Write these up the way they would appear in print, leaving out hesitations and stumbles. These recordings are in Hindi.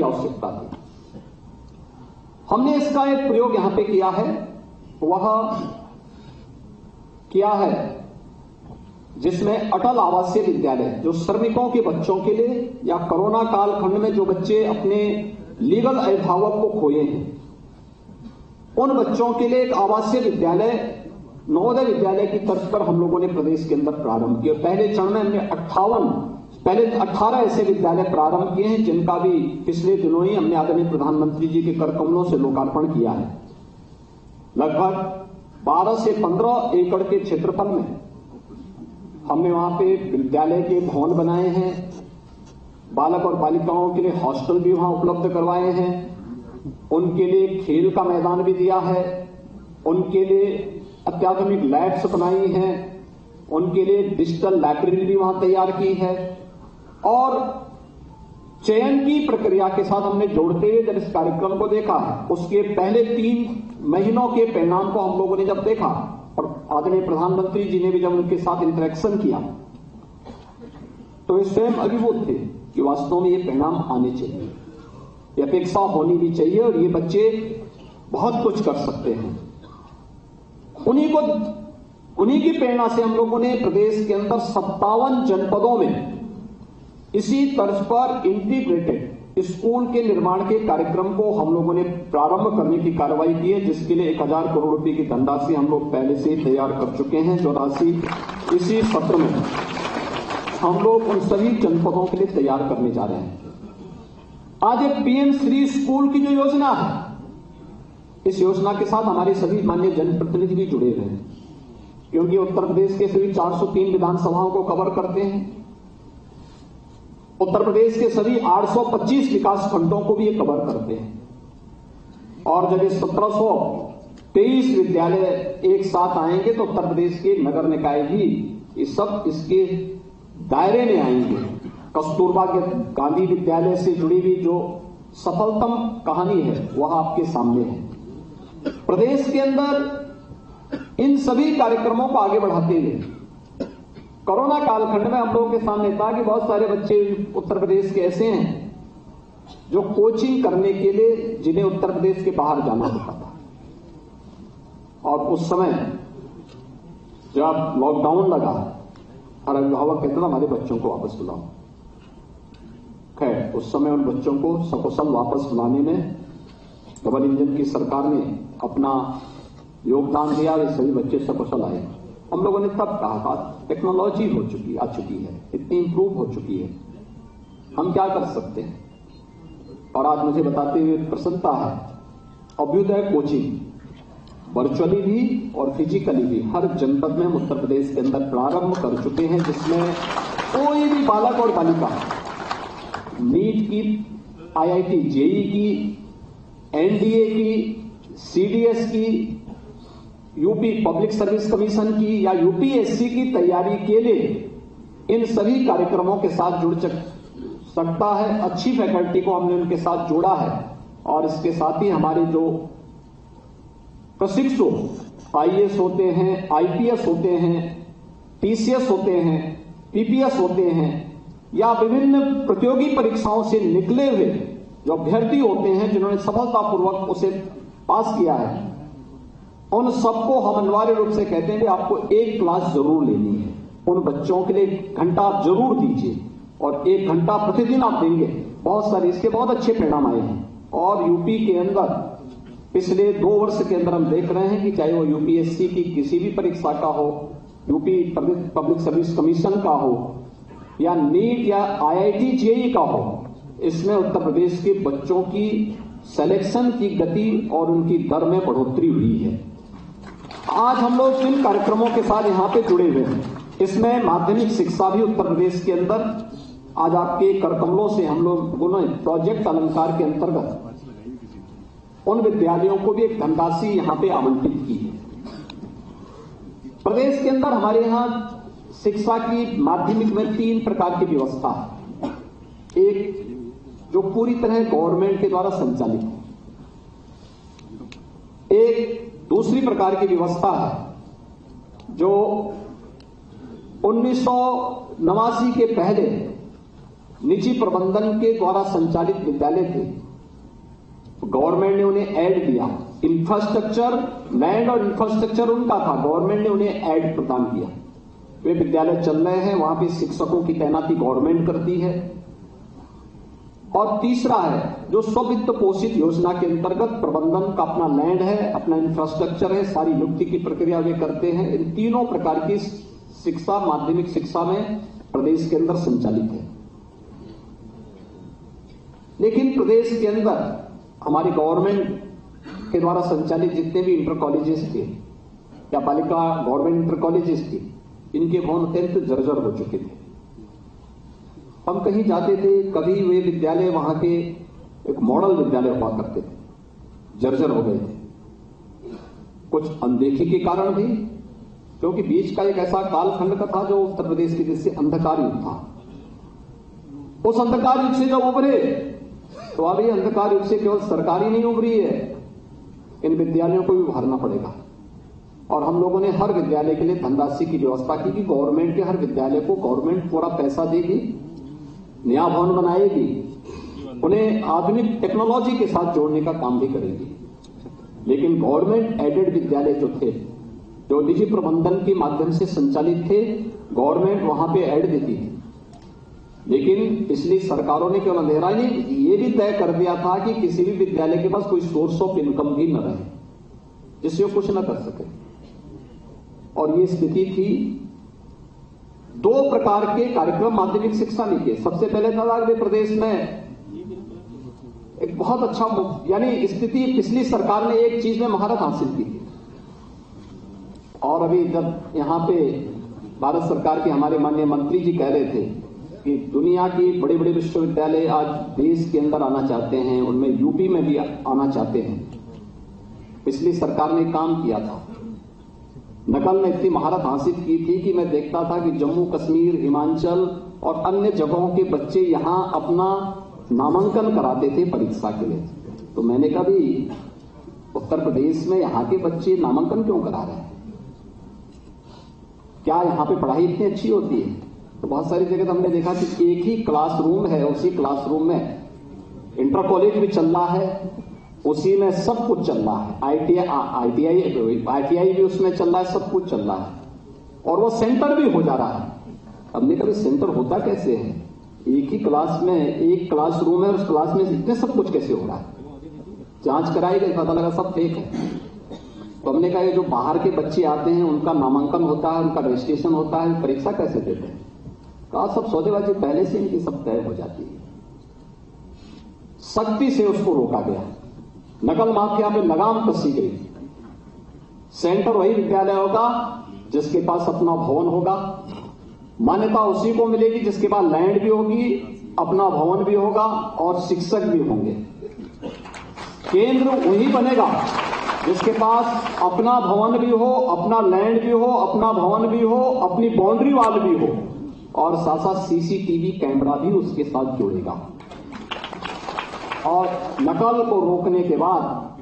आवश्यकता थी। हमने इसका एक प्रयोग यहां पे किया है, वह किया है जिसमें अटल आवासीय विद्यालय, जो श्रमिकों के बच्चों के लिए या कोरोना कालखंड में जो बच्चे अपने लीगल अभिभावक को खोए हैं, उन बच्चों के लिए एक आवासीय विद्यालय, नवोदय विद्यालय की तर्ज पर हम लोगों ने प्रदेश के अंदर प्रारंभ किया। पहले चरण में हमने 18 ऐसे विद्यालय प्रारंभ किए हैं, जिनका भी पिछले दिनों ही हमने आदरणीय प्रधानमंत्री जी के कर कमलों से लोकार्पण किया है। लगभग 12 से 15 एकड़ के क्षेत्रफल में हमने वहां पे विद्यालय के भवन बनाए हैं, बालक और बालिकाओं के लिए हॉस्टल भी वहां उपलब्ध करवाए हैं, उनके लिए खेल का मैदान भी दिया है, उनके लिए अत्याधुनिक लैब्स बनाई हैं, उनके लिए डिजिटल लाइब्रेरी भी वहां तैयार की है। और चयन की प्रक्रिया के साथ हमने जोड़ते हुए जब इस कार्यक्रम को देखा, उसके पहले 3 महीनों के परिणाम को हम लोगों ने जब देखा और आदरणीय प्रधानमंत्री जी ने भी जब उनके साथ इंटरेक्शन किया, तो वे स्वयं अभिभूत थे कि वास्तव में ये परिणाम आने चाहिए, ये अपेक्षा होनी भी चाहिए और ये बच्चे बहुत कुछ कर सकते हैं। उन्हीं की प्रेरणा से हम लोगों ने प्रदेश के अंदर 57 जनपदों में इसी तर्ज पर इंटीग्रेटेड स्कूल के निर्माण के कार्यक्रम को हम लोगों ने प्रारंभ करने की कार्रवाई की है, जिसके लिए 1000 करोड़ रुपए की धनराशि हम लोग पहले से ही तैयार कर चुके हैं, जो राशि इसी सत्र में हम लोग उन सभी जनपदों के लिए तैयार करने जा रहे हैं। आज एक पीएम श्री स्कूल की जो योजना है, इस योजना के साथ हमारे सभी माननीय जनप्रतिनिधि भी जुड़े हुए हैं, क्योंकि उत्तर प्रदेश के सभी 403 विधानसभाओं को कवर करते हैं। उत्तर प्रदेश के सभी 825 विकास खंडों को भी ये कवर करते हैं। और जब ये 1723 विद्यालय एक साथ आएंगे तो उत्तर प्रदेश के नगर निकाय भी ये सब इसके दायरे में आएंगे। कस्तूरबा गांधी विद्यालय से जुड़ी हुई जो सफलतम कहानी है वह आपके सामने है। प्रदेश के अंदर इन सभी कार्यक्रमों को आगे बढ़ाते हुए कोरोना कालखंड में हम लोगों के सामने था कि बहुत सारे बच्चे उत्तर प्रदेश के ऐसे हैं जो कोचिंग करने के लिए जिन्हें उत्तर प्रदेश के बाहर जाना होता था, और उस समय जब लॉकडाउन लगा हर अभिभावक कहता था हमारे बच्चों को वापस बुलाओ। खैर उस समय उन बच्चों को सकुशल वापस बुलाने में डबल इंजन की सरकार ने अपना योगदान दिया, वे सभी बच्चे सकुशल आए। हम लोगों ने तब कहा था टेक्नोलॉजी आ चुकी है, इतनी इंप्रूव हो चुकी है, हम क्या कर सकते हैं। और आज मुझे बताते हुए प्रसन्नता है, अभ्युदय कोचिंग वर्चुअली भी और फिजिकली भी हर जनपद में उत्तर प्रदेश के अंदर प्रारंभ कर चुके हैं, जिसमें कोई भी बालक और बालिका नीट की, आईआईटी जेईई की, एनडीए की, सीडीएस की, यूपी पब्लिक सर्विस कमीशन की या यूपीएससी की तैयारी के लिए इन सभी कार्यक्रमों के साथ जुड़ सकता है। अच्छी फैकल्टी को हमने उनके साथ जोड़ा है और इसके साथ ही हमारे जो प्रशिक्षु आईएएस होते हैं, आईपीएस होते हैं, टीसीएस होते हैं, पीपीएस होते हैं या विभिन्न प्रतियोगी परीक्षाओं से निकले हुए जो अभ्यर्थी होते हैं जिन्होंने सफलतापूर्वक उसे पास किया है, उन सबको हम अनिवार्य रूप से कहते हैं कि आपको एक क्लास जरूर लेनी है। उन बच्चों के लिए 1 घंटा आप जरूर दीजिए और 1 घंटा प्रतिदिन आप देंगे। बहुत सारे इसके बहुत अच्छे परिणाम आए हैं। और यूपी के अंदर पिछले 2 वर्ष के अंदर हम देख रहे हैं कि चाहे वो यूपीएससी की किसी भी परीक्षा का हो, यूपी पब्लिक सर्विस कमीशन का हो या नीट या आईआईटी जेईई का हो, इसमें उत्तर प्रदेश के बच्चों की सिलेक्शन की गति और उनकी दर में बढ़ोतरी हुई है। आज हम लोग इन कार्यक्रमों के साथ यहां पे जुड़े हुए हैं। इसमें माध्यमिक शिक्षा भी उत्तर प्रदेश के अंदर आज आपके करकमलों से हम लोगों ने प्रोजेक्ट अलंकार के अंतर्गत उन विद्यालयों को भी एक धनराशि यहां पे आवंटित की है। प्रदेश के अंदर हमारे यहां शिक्षा की माध्यमिक में 3 प्रकार की व्यवस्था है। एक जो पूरी तरह गवर्नमेंट के द्वारा संचालित है, एक दूसरी प्रकार की व्यवस्था है जो 1989 के पहले निजी प्रबंधन के द्वारा संचालित विद्यालय थे, तो गवर्नमेंट ने उन्हें ऐड दिया। इंफ्रास्ट्रक्चर, लैंड और इंफ्रास्ट्रक्चर उनका था, गवर्नमेंट ने उन्हें ऐड प्रदान किया। वे विद्यालय चल रहे हैं, वहां पे शिक्षकों की तैनाती गवर्नमेंट करती है। और तीसरा है जो स्ववित्त पोषित योजना के अंतर्गत प्रबंधन का अपना लैंड है, अपना इंफ्रास्ट्रक्चर है, सारी नियुक्ति की प्रक्रिया वे करते हैं। इन तीनों प्रकार की शिक्षा माध्यमिक शिक्षा में प्रदेश के अंदर संचालित है। लेकिन प्रदेश के अंदर हमारी गवर्नमेंट के द्वारा संचालित जितने भी इंटर कॉलेजेस थे या बालिका गवर्नमेंट इंटर कॉलेजेस थे, इनके भवन अत्यंत जर्जर हो चुके थे। हम कहीं जाते थे, कभी वे विद्यालय वहां के एक मॉडल विद्यालय हुआ करते थे, जर्जर हो गए थे। कुछ अनदेखी के कारण भी, क्योंकि बीच का एक ऐसा कालखंड का था जो उत्तर प्रदेश के जिससे अंधकार युग था। उस अंधकार युग से जब उभरे, तो अब ये अंधकार युग से केवल सरकारी नहीं उभरी है, इन विद्यालयों को भी उभारना पड़ेगा। और हम लोगों ने हर विद्यालय के लिए धनराशि की व्यवस्था की कि गवर्नमेंट के हर विद्यालय को गवर्नमेंट पूरा पैसा देगी, नया भवन बनाएगी, उन्हें आधुनिक टेक्नोलॉजी के साथ जोड़ने का काम भी करेगी। लेकिन गवर्नमेंट एडेड विद्यालय जो थे, जो निजी प्रबंधन के माध्यम से संचालित थे, गवर्नमेंट वहां पे ऐड देती थी। लेकिन पिछली सरकारों ने केवल अंधेरा ही नहीं, ये भी तय कर दिया था कि किसी भी विद्यालय के पास कोई सोर्स ऑफ इनकम भी न रहे, जिससे वो कुछ न कर सके। और ये स्थिति थी। दो प्रकार के कार्यक्रम माध्यमिक शिक्षा में किए। सबसे पहले था कि प्रदेश में एक बहुत अच्छा यानी स्थिति, पिछली सरकार ने एक चीज में महारत हासिल की थी। और अभी जब यहां पे भारत सरकार के हमारे माननीय मंत्री जी कह रहे थे कि दुनिया की बड़े बड़े विश्वविद्यालय आज देश के अंदर आना चाहते हैं, उनमें यूपी में भी आना चाहते हैं, पिछली सरकार ने काम किया था। नकल ने इतनी महारत हासिल की थी कि मैं देखता था कि जम्मू कश्मीर, हिमाचल और अन्य जगहों के बच्चे यहां अपना नामांकन कराते थे परीक्षा के लिए। तो मैंने कहा भी उत्तर प्रदेश में यहां के बच्चे नामांकन क्यों करा रहे हैं? क्या यहां पे पढ़ाई इतनी अच्छी होती है? तो बहुत सारी जगह तो हमने देखा कि एक ही क्लासरूम है, उसी क्लासरूम में इंटर कॉलेज भी चल रहा है, उसी में सब कुछ चल रहा है, आईटीआई भी उसमें चल रहा है, सब कुछ चल रहा है, और वो सेंटर भी हो जा रहा है। हमने कभी सेंटर होता कैसे है? एक ही क्लास में एक क्लासरूम है, उस क्लास में इतने सब कुछ कैसे हो रहा है? जांच कराई गई, पता लगा सब फेक है। तो हमने कहा ये जो बाहर के बच्चे आते हैं उनका नामांकन होता है, उनका रजिस्ट्रेशन होता है, परीक्षा कैसे देते हैं? कहा सब सौदेबाजी पहले से इनकी सब तय हो जाती है। सख्ती से उसको रोका गया, नकल माफिया पे लगाम कसी गई। सेंटर वही विद्यालय होगा जिसके पास अपना भवन होगा, मान्यता उसी को मिलेगी जिसके पास लैंड भी होगी, अपना भवन भी होगा और शिक्षक भी होंगे। केंद्र वही बनेगा जिसके पास अपना भवन भी हो, अपना लैंड भी हो, अपना भवन भी हो, अपनी बाउंड्री वाल भी हो, और साथ साथ सीसीटीवी कैमरा भी उसके साथ जुड़ेगा। और नकल को रोकने के बाद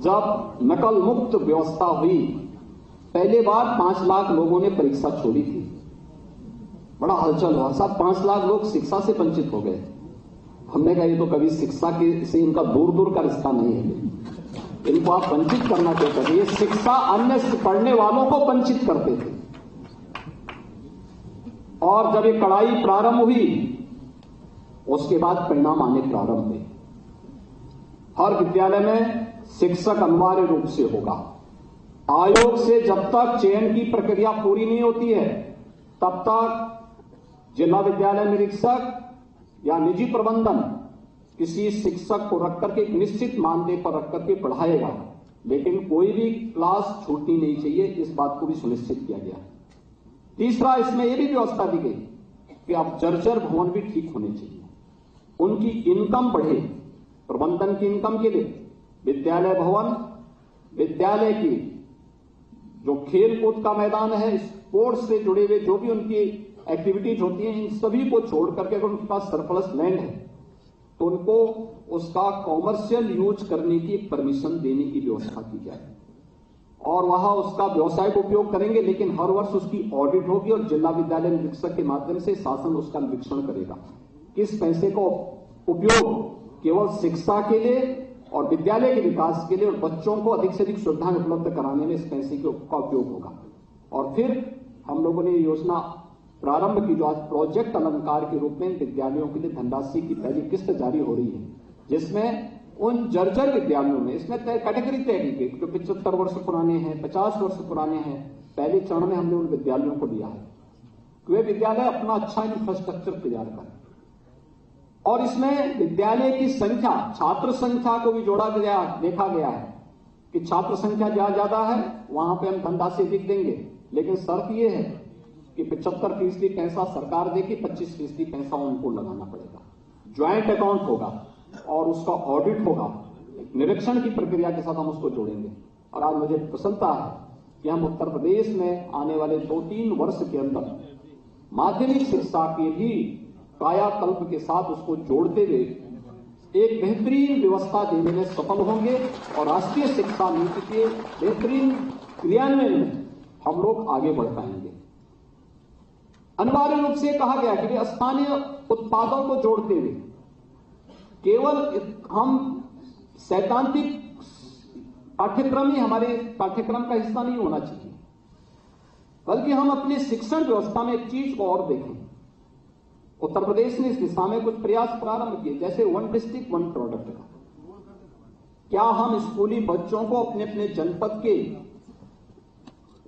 जब नकल मुक्त व्यवस्था हुई, पहले बार 5 लाख लोगों ने परीक्षा छोड़ी थी, बड़ा हलचल हुआ, सब 5 लाख लोग शिक्षा से वंचित हो गए। हमने कहा ये तो कभी शिक्षा के से इनका दूर दूर का रिश्ता नहीं है, इनको आप वंचित करना चाहते थे। ये शिक्षा अन्य पढ़ने वालों को वंचित करते थे। और जब ये कड़ाई प्रारंभ हुई, उसके बाद परिणाम आने प्रारंभ हुए। हर विद्यालय में शिक्षक अनिवार्य रूप से होगा। आयोग से जब तक चयन की प्रक्रिया पूरी नहीं होती है, तब तक जिला विद्यालय निरीक्षक या निजी प्रबंधन किसी शिक्षक को रख करके, एक निश्चित मानदेय पर रख करके पढ़ाएगा, लेकिन कोई भी क्लास छूटनी नहीं चाहिए, इस बात को भी सुनिश्चित किया गया। तीसरा, इसमें यह भी व्यवस्था दी गई कि अब जर्जर भवन भी ठीक होने चाहिए, उनकी इनकम बढ़े। प्रबंधन की इनकम के लिए विद्यालय भवन, विद्यालय की जो खेल कूद का मैदान है, स्पोर्ट्स से जुड़े हुए जो भी उनकी एक्टिविटीज होती हैं, इन सभी को छोड़ करके अगर उनके पास सरप्लस लैंड है तो उनको उसका कॉमर्शियल यूज करने की परमिशन देने की व्यवस्था की जाए, और वहां उसका व्यावसायिक उपयोग करेंगे, लेकिन हर वर्ष उसकी ऑडिट होगी और जिला विद्यालय निरीक्षक के माध्यम से शासन उसका निरीक्षण करेगा। कि इस पैसे का उपयोग केवल शिक्षा के लिए और विद्यालय के विकास के लिए और बच्चों को अधिक से अधिक सुविधाएं उपलब्ध कराने में इस पैसे का उपयोग होगा। और फिर हम लोगों ने ये योजना प्रारंभ की जो आज प्रोजेक्ट अलंकार के रूप में विद्यालयों के लिए धनराशि की पहली किस्त जारी हो रही है, जिसमें उन जर्जर विद्यालयों में इसमें कैटेगरी तय की गई जो 75 वर्ष पुराने हैं, 50 वर्ष पुराने हैं। पहले चरण में हमने उन विद्यालयों को लिया है कि वे विद्यालय अपना अच्छा इंफ्रास्ट्रक्चर तैयार करें और इसमें विद्यालय की संख्या, छात्र संख्या को भी जोड़ा गया, देखा गया है कि छात्र संख्या जहां ज्यादा है वहां पे हम धनराशि अधिक देंगे, लेकिन शर्त यह है कि 75% पैसा सरकार देगी, 25% पैसा उनको लगाना पड़ेगा। ज्वाइंट अकाउंट होगा और उसका ऑडिट होगा, निरीक्षण की प्रक्रिया के साथ हम उसको जोड़ेंगे। और आज मुझे प्रसन्नता है कि हम उत्तर प्रदेश में आने वाले 2-3 वर्ष के अंदर माध्यमिक शिक्षा के भी कायाकल्प के साथ उसको जोड़ते हुए एक बेहतरीन व्यवस्था देने में सफल होंगे और राष्ट्रीय शिक्षा नीति के बेहतरीन क्रियान्वयन में हम लोग आगे बढ़ पाएंगे। अनिवार्य रूप से कहा गया कि स्थानीय उत्पादों को जोड़ते हुए केवल हम सैद्धांतिक पाठ्यक्रम ही हमारे पाठ्यक्रम का हिस्सा नहीं होना चाहिए, बल्कि हम अपनी शिक्षण व्यवस्था में एक चीज को और देखें। उत्तर प्रदेश ने इस दिशा में कुछ प्रयास प्रारंभ किए, जैसे 1 डिस्ट्रिक्ट 1 प्रोडक्ट का। क्या हम स्कूली बच्चों को अपने अपने जनपद के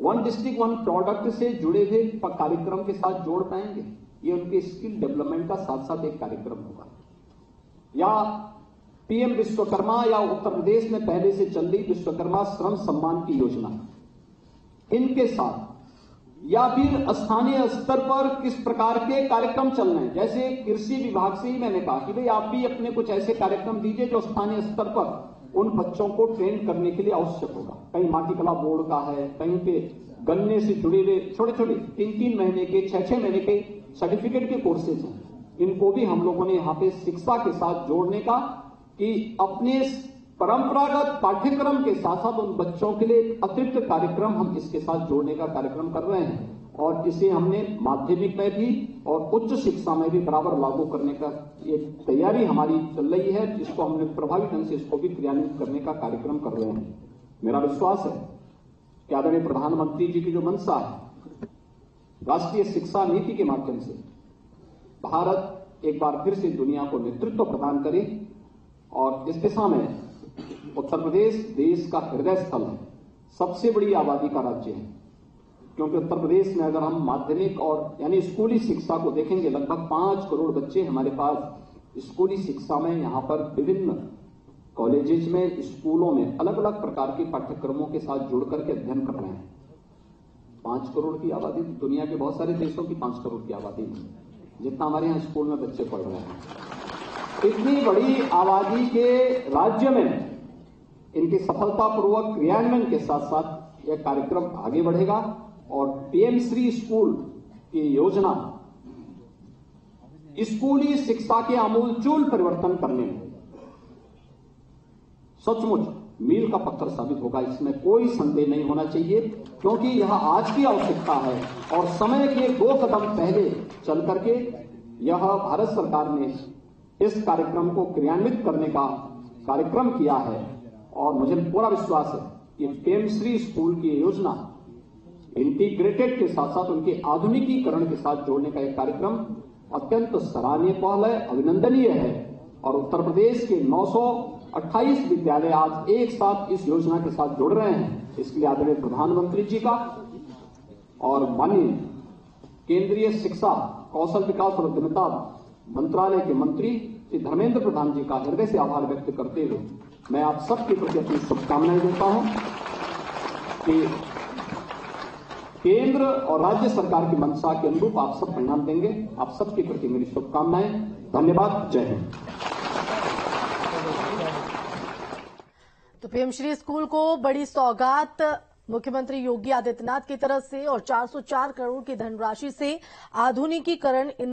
1 डिस्ट्रिक्ट 1 प्रोडक्ट से जुड़े हुए कार्यक्रम के साथ जोड़ पाएंगे? ये उनके स्किल डेवलपमेंट का साथ साथ एक कार्यक्रम होगा। या पीएम विश्वकर्मा या उत्तर प्रदेश में पहले से चल रही विश्वकर्मा श्रम सम्मान की योजना, इनके साथ या फिर स्थानीय स्तर पर किस प्रकार के कार्यक्रम चल रहे हैं। जैसे कृषि विभाग से ही मैंने कहा कि भाई आप भी अपने कुछ ऐसे कार्यक्रम दीजिए जो स्थानीय स्तर पर उन बच्चों को ट्रेन करने के लिए आवश्यक होगा। कहीं माटी कला बोर्ड का है, कहीं पे गन्ने से जुड़े हुए छोटे छोटे 3-3 महीने के 6-6 महीने के सर्टिफिकेट के कोर्सेज हैं। इनको भी हम लोगों ने यहां पे शिक्षा के साथ जोड़ने का कि अपने परंपरागत पाठ्यक्रम के साथ साथ उन बच्चों के लिए अतिरिक्त कार्यक्रम हम इसके साथ जोड़ने का कार्यक्रम कर रहे हैं और इसे हमने माध्यमिक में भी और उच्च शिक्षा में भी बराबर लागू करने का ये तैयारी हमारी चल रही है, जिसको हमने प्रभावी ढंग से इसको भी क्रियान्वित करने का कार्यक्रम कर रहे हैं। मेरा विश्वास है कि आदरणीय प्रधानमंत्री जी की जो मंशा है, राष्ट्रीय शिक्षा नीति के माध्यम से भारत एक बार फिर से दुनिया को नेतृत्व प्रदान करे और इस दिशा में उत्तर प्रदेश देश का हृदय स्थल है, सबसे बड़ी आबादी का राज्य है। क्योंकि उत्तर प्रदेश में अगर हम माध्यमिक और यानी स्कूली शिक्षा को देखेंगे, लगभग 5 करोड़ बच्चे हमारे पास स्कूली शिक्षा में यहां पर विभिन्न कॉलेजेस में, स्कूलों में अलग अलग प्रकार के पाठ्यक्रमों के साथ जुड़ करके अध्ययन कर रहे हैं। 5 करोड़ की आबादी, दुनिया के बहुत सारे देशों की 5 करोड़ की आबादी है, जितना हमारे यहाँ स्कूल में बच्चे पढ़ रहे हैं। इतनी बड़ी आबादी के राज्य में इनके सफलतापूर्वक क्रियान्वयन के साथ साथ यह कार्यक्रम आगे बढ़ेगा और पीएम श्री स्कूल की योजना स्कूली शिक्षा के आमूलचूल परिवर्तन करने में सचमुच मील का पत्थर साबित होगा, इसमें कोई संदेह नहीं होना चाहिए। क्योंकि यह आज की आवश्यकता है और समय के 2 कदम पहले चल करके यह भारत सरकार ने इस कार्यक्रम को क्रियान्वित करने का कार्यक्रम किया है और मुझे पूरा विश्वास है कि पीएम श्री स्कूल की योजना इंटीग्रेटेड के साथ साथ उनके आधुनिकीकरण के साथ जोड़ने का एक कार्यक्रम अत्यंत सराहनीय पहल है, अभिनंदनीय है। और उत्तर प्रदेश के 928 विद्यालय आज एक साथ इस योजना के साथ जुड़ रहे हैं। इसके लिए आदरणीय प्रधानमंत्री जी का और माननीय केंद्रीय शिक्षा, कौशल विकास और उद्यमिता मंत्रालय के मंत्री श्री धर्मेंद्र प्रधान जी का हृदय से आभार व्यक्त करते हुए मैं आप सबके प्रति अपनी शुभकामनाएं देता हूं कि केंद्र और राज्य सरकार की मंशा के अनुरूप आप सब परिणाम देंगे। आप सबके प्रति मेरी शुभकामनाएं। धन्यवाद। जय हिंद। तो पीएम श्री स्कूल को बड़ी सौगात मुख्यमंत्री योगी आदित्यनाथ की तरफ से और 404 करोड़ की धनराशि से आधुनिकीकरण